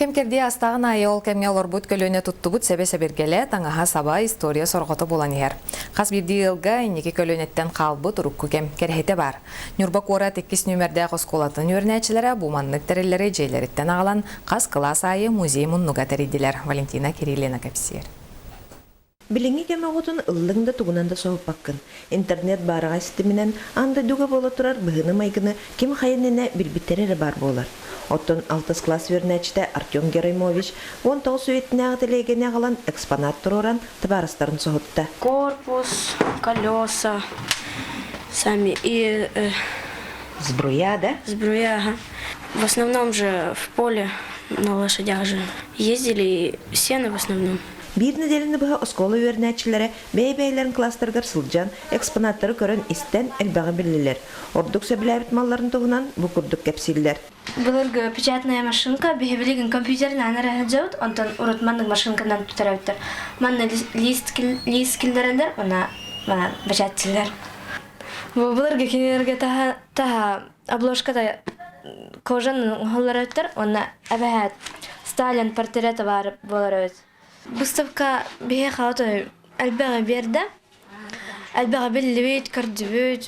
Кемкерди астагын айол кемге олорбут көлөне туттубут себе-себергеле таңаха саба история сорготы болан ер. Кас бирди йылга инеки көлөнеттен калбыт урукку кем керхете бар. Нюрбакора 8 нөмерде косколатын өрнәчиләре бу маннык терелләре жейлереттен агалан кас класс айы музей муннуга теридилер. Валентина Кириллина кепсер. Билинги кемеготун ыллыңда тугунанда сооппаккын. Интернет барыга системинен анда дуга боло турар быгыны майгыны ким хайынына билбиттерери бар болар. Оттон 6 класс вернечте Артем Гераймович 19 сөйетіне ағытылегене ағалан экспонат тұроран табарыстарын соғытты. Корпус, колеса, сами и... Сбруя, да? Сбруя, ага. В основном же в поле на лошадях же ездили, сено в основном. Bir nedelini бұға осколы өрнәтчілері бей-бейлерін кластырғар сылжан экспонаттары көрін істен әлбәғі білілер. Ордық сөбіләбіт малларын тұғынан бұл күрдік кәпсілілер. Бұлырғы печатная машинка бейбілеген компьютерін әнірі әджауд, онтан ұрытманның машинкадан тұтарауыттыр. Манны лист-кілдеріндер, ona печатчілер. Бұлырғы кенерге таға обложкада кожаның ұғылар өттір, ona әбәәт Сталин портреті барып болар өт. Выставка бие хауты әлбәғі берді. Әлбәғі білі көрді.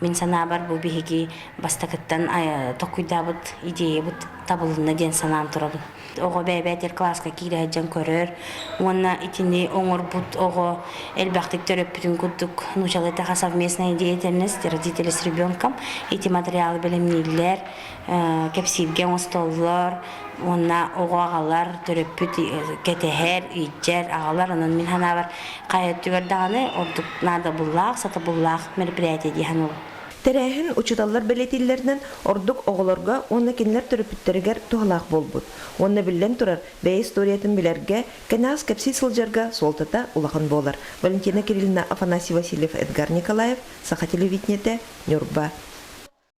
Мен сана бар бұл беге бастақыттан тоқуйда бұд, идея бұд табылына ден санам тұрабын. Оғы бәйбәтер класска кейді әджан көрір. Онна итіне оңыр бұд, оғы әлбәқтік төріп бүтін күддік. Нучалы таға совместная деятельность родители с ребенком. Эти материалы білімнелер, кәпсилген остоллар, онна оғы ағалар төріп бүт кетехер, иджер ағалар. Онын мен хана бар қайет түгердағаны, ордық нада бұллақ, саты бұллақ мероприятие дейхан ол. Тәрәхін учуталлар белетиллерінен ордық оғыларға онна кенлер түріпіттерігер туғалақ болбуд. Онна білден тұрар бәй историятын білерге кәнәғыз кәпси сылжарға солтата улахан болар. Валентина Кириллина, Афанасий Васильев, Эдгар Николаев, Саха телевидениеде, Нюрба.